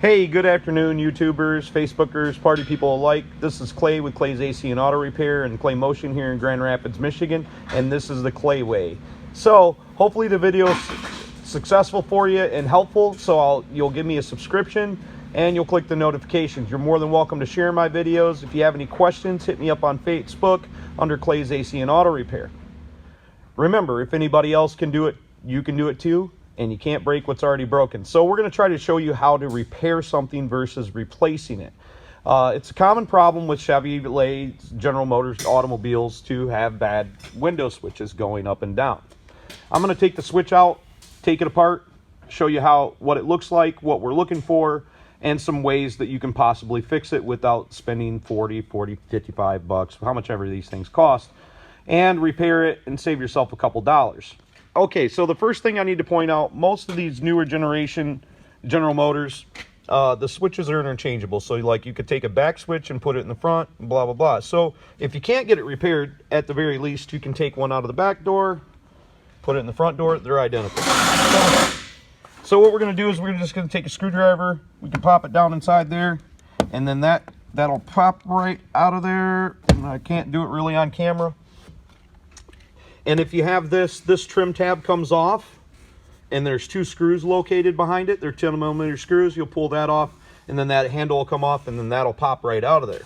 Hey, good afternoon, YouTubers, Facebookers, party people alike. This is Clay with Clay's AC and Auto Repair and Clay Motion here in Grand Rapids, Michigan, and this is the Clay Way. So, hopefully the video is successful for you and helpful, so you'll give me a subscription and you'll click the notifications. You're more than welcome to share my videos. If you have any questions, hit me up on Facebook under Clay's AC and Auto Repair. Remember, if anybody else can do it, you can do it too. And you can't break what's already broken. So we're going to try to show you how to repair something versus replacing it. It's a common problem with Chevrolet, General Motors, automobiles to have bad window switches going up and down. I'm going to take the switch out, take it apart, show you what it looks like, what we're looking for, and some ways that you can possibly fix it without spending 40, 55 bucks, how much ever these things cost, and repair it and save yourself a couple dollars. Okay, so the first thing I need to point out, most of these newer generation General Motors, the switches are interchangeable. So like you could take a back switch and put it in the front, blah, blah, blah. So if you can't get it repaired, at the very least, you can take one out of the back door, put it in the front door, they're identical. So what we're gonna do is we're just gonna take a screwdriver, we can pop it down inside there, and then that'll pop right out of there. And I can't do it really on camera. And if you have this trim tab comes off, and there's two screws located behind it. They're 10mm screws. You'll pull that off, and then that handle will come off, and then that'll pop right out of there.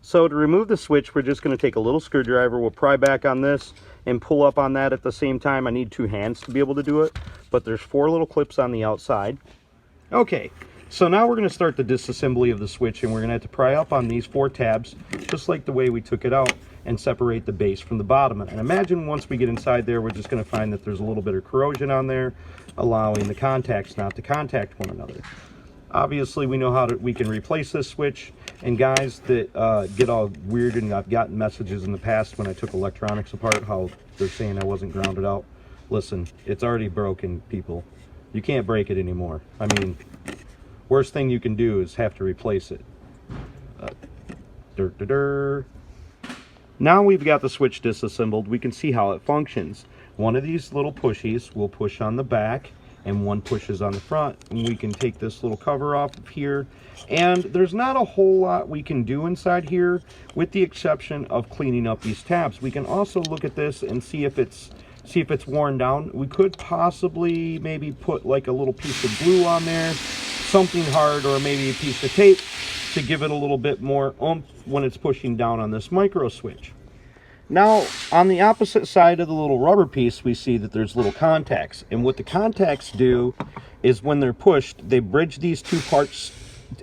So to remove the switch, we're just going to take a little screwdriver. We'll pry back on this and pull up on that at the same time. I need two hands to be able to do it, but there's 4 little clips on the outside. Okay, so now we're going to start the disassembly of the switch, and we're going to have to pry up on these 4 tabs, just like the way we took it out, and separate the base from the bottom. And imagine once we get inside there, we're just going to find that there's a little bit of corrosion on there, allowing the contacts not to contact one another. Obviously, we know we can replace this switch. And guys that get all weird, and I've gotten messages in the past when I took electronics apart, how they're saying I wasn't grounded out. Listen, it's already broken, people. You can't break it anymore. I mean, worst thing you can do is have to replace it. Now we've got the switch disassembled, we can see how it functions. One of these little pushies will push on the back, and one pushes on the front. And we can take this little cover off of here. And there's not a whole lot we can do inside here, with the exception of cleaning up these tabs. We can also look at this and see if it's worn down. We could possibly maybe put like a little piece of glue on there, something hard, or maybe a piece of tape, to give it a little bit more oomph when it's pushing down on this micro switch. Now, on the opposite side of the little rubber piece, we see that there's little contacts. And what the contacts do is when they're pushed, they bridge these 2 parts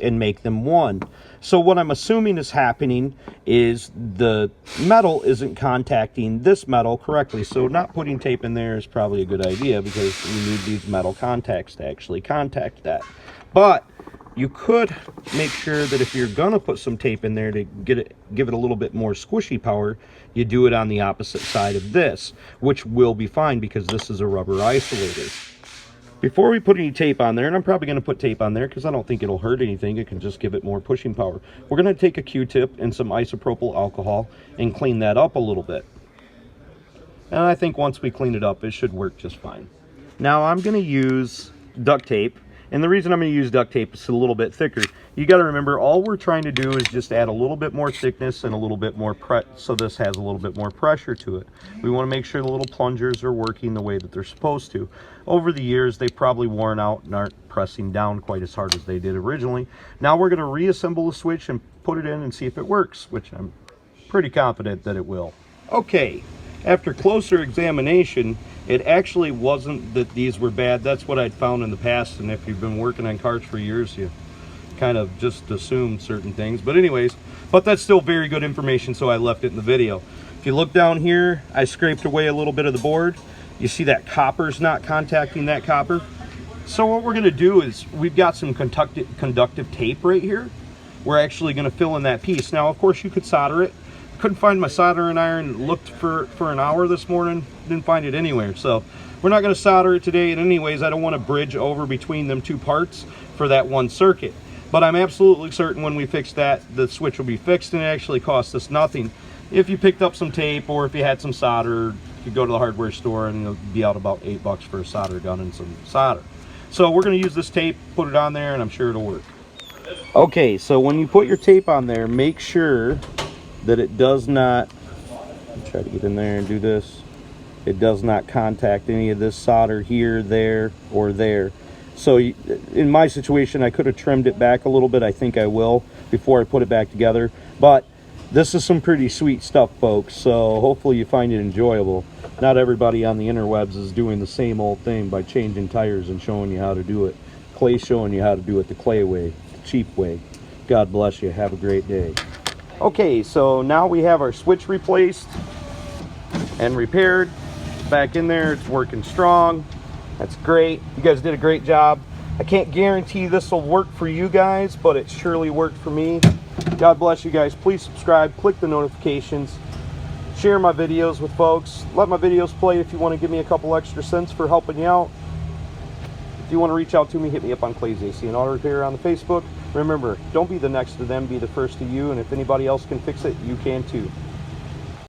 and make them one. So what I'm assuming is happening is the metal isn't contacting this metal correctly. So not putting tape in there is probably a good idea, because we need these metal contacts to actually contact that. But you could make sure that if you're gonna put some tape in there to give it a little bit more squishy power, you do it on the opposite side of this, which will be fine because this is a rubber isolator. Before we put any tape on there, and I'm probably gonna put tape on there because I don't think it'll hurt anything, it can just give it more pushing power. We're gonna take a Q-tip and some isopropyl alcohol and clean that up a little bit. And I think once we clean it up, it should work just fine. Now I'm gonna use duct tape. And the reason I'm going to use duct tape is a little bit thicker. You got to remember, all we're trying to do is just add a little bit more thickness and a little bit more so this has a little bit more pressure to it. We want to make sure the little plungers are working the way that they're supposed to. Over the years, they've probably worn out and aren't pressing down quite as hard as they did originally. Now we're going to reassemble the switch and put it in and see if it works, which I'm pretty confident that it will. Okay. After closer examination, it actually wasn't that these were bad. That's what I'd found in the past, and if you've been working on cars for years, you kind of just assume certain things. But anyways, that's still very good information, so I left it in the video. If you look down here, I scraped away a little bit of the board. You see that copper's not contacting that copper. So what we're gonna do is, we've got some conductive tape right here. We're actually gonna fill in that piece. Now, of course, you could solder it. Couldn't find my soldering iron, looked for an hour this morning, didn't find it anywhere. So we're not going to solder it today. And anyways, I don't want to bridge over between them 2 parts for that one circuit. But I'm absolutely certain when we fix that, the switch will be fixed, and it actually costs us nothing. If you picked up some tape, or if you had some solder, you could go to the hardware store and it'll be out about $8 for a solder gun and some solder. So we're going to use this tape, put it on there, and I'm sure it'll work. Okay, so when you put your tape on there, make sure that it does not, try to get in there and do this, it does not contact any of this solder here, there, or there. So in my situation, I could have trimmed it back a little bit. I think I will before I put it back together. But this is some pretty sweet stuff, folks, so hopefully you find it enjoyable. Not everybody on the interwebs is doing the same old thing by changing tires and showing you how to do it. Clay's showing you how to do it the clay way, the cheap way. God bless you. Have a great day. Okay, so now we have our switch replaced and repaired. Back in there, it's working strong. That's great. You guys did a great job. I can't guarantee this will work for you guys, but it surely worked for me. God bless you guys. Please subscribe, click the notifications, share my videos with folks. Let my videos play if you want to give me a couple extra cents for helping you out. If you want to reach out to me, hit me up on Clay's AC and Auto Repair on the Facebook. Remember, don't be the next to them, be the first to you, and if anybody else can fix it, you can too.